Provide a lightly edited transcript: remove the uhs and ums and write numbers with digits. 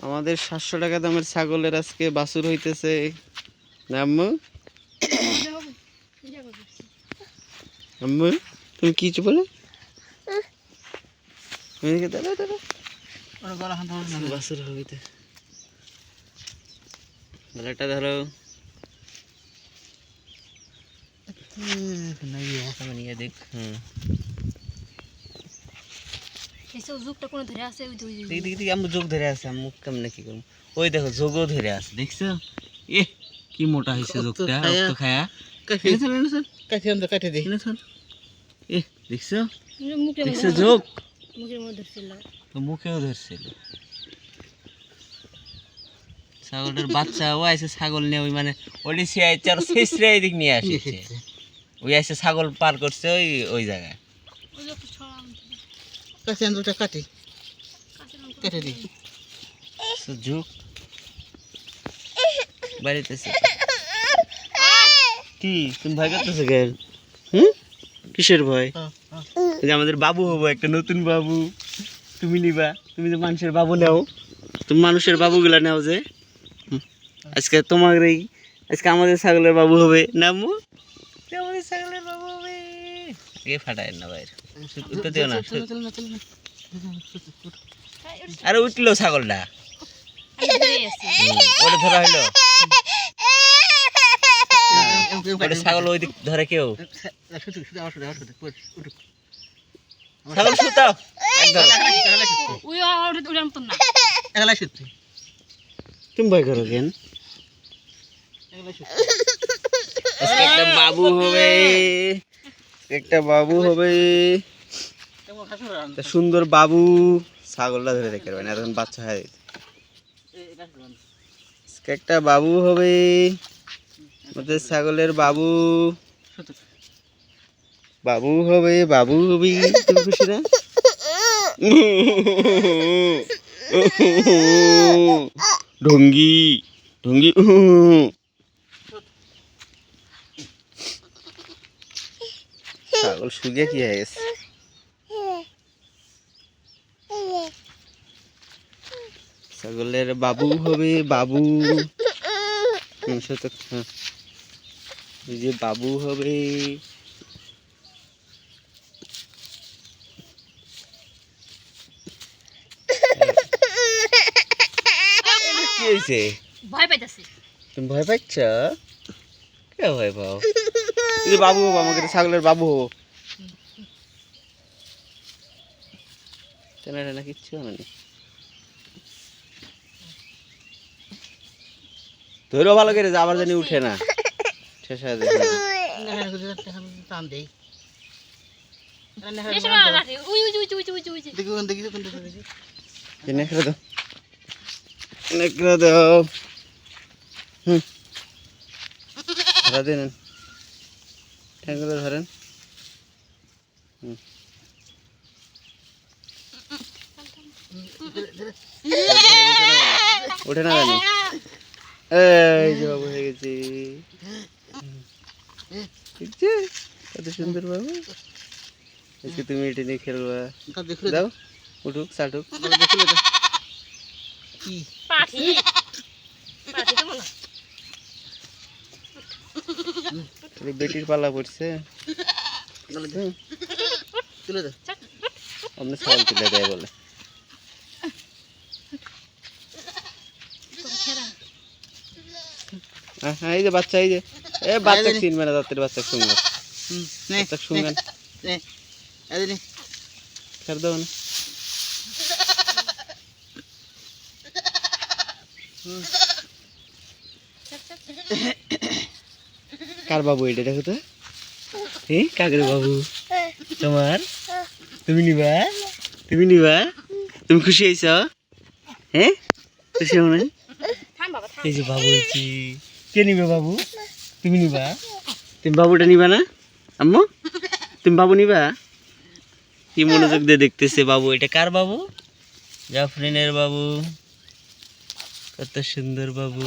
আমাদের 700 টাকা দামের ছাগলের আজকে বাছুর হইতেছে না আম্মু? আম্মু তুমি কি বলে? বাছুর হইতে গলাটা ধরো। দেখ যোগ ধরে আছে আম্মু কেমনে কি করবো? ওই দেখো যোগও ধরে আছে দেখছো? এ কি মোটা হয়েছে যোগটা, রক্ত খায়া। কাটে দেখি এ দেখছো দেখছো যোগ মুখেও ধরছিল। ছাগলটার বাচ্চা ও আইসে ছাগল নিয়ে ওই মানে ওডিসি আইছে আর শেষরে এদিক নিয়ে আসছে। ওই আইসে ছাগল পার করছে ওই ওই জায়গায়। কাটে দেখি যোগ বাড়িতেছে কি তুমি ভয় করতেছো কেন? কিসের ভয়? আমাদের বাবু হবো একটা নতুন বাবু, তুমি নিবা। তুমি তো মানুষের বাবু নাও, তুমি মানুষের বাবুগুলা নাও যে আজকে তোমার আজকে আমাদের ছাগলের বাবু হবে না আম্মু? আমাদের ছাগলের বাবু হবে। এ ফাটায় না বাইরে উঠতে দিও না। আরে উঠলো ছাগলটা, ওটা ধরা হইলো। ছাগল ওই দিক ধরে কেউ ছাগল সুতাও তুমি ভয় করো কেন? একটা বাবু হবে, একটা বাবু হবে, সুন্দর বাবু। ছাগলটা ধরে রেখে পারবেন এখন বাচ্চা হয়। একটা বাবু হবে আমাদের ছাগলের বাবু, বাবু হবে, বাবু হবি। তুমি খুশি না? ঢঙ্গি ঢঙ্গি ছাগল শুকিয়ে কি হয়ে গেছে? ছাগলের বাবু হবে, বাবু। এই যে বাবু হবে। কি হয়েছে? ভয় পাইতাছি। তুমি ভয় পাচ্ছ? কে ভয় পাও? এই যে বাবু হবো, আমাকে ছাগলের বাবু হবো। না কিচ্ছু মানে ধরো ভালো করে, আবার জানি উঠে না। ধরেন উঠে না জানি। এই যে বাবু হয়ে গেছি, কত সুন্দর বাবু। আজকে তুমি এটা নিয়ে খেলবা। দাও উঠুক চাটুক। বেটির পালা পড়ছে। আপনি ছাগল তুলে দেয় বলে। হ্যাঁ এই যে বাচ্চা, এই যে এ বাচ্চা চিনবে না, তাদের বাচ্চা শুনবে শুনবেন খের দাও না। কার বাবু এটা দেখো তো? কাকের বাবু তোমার? তুমি নিবা? তুমি নিবা? তুমি খুশি হয়েছ? হ্যাঁ খুশি হও না? এই যে বাবু হয়েছি। কে নিবে বাবু? তুমি নিবা? তুমি বাবুটা নিবা না আম্মু? তুমি বাবু নিবা? কি মনোযোগ দিয়ে দেখতেছে বাবু। এটা কার বাবু? জাফরিনের বাবু। কত সুন্দর বাবু।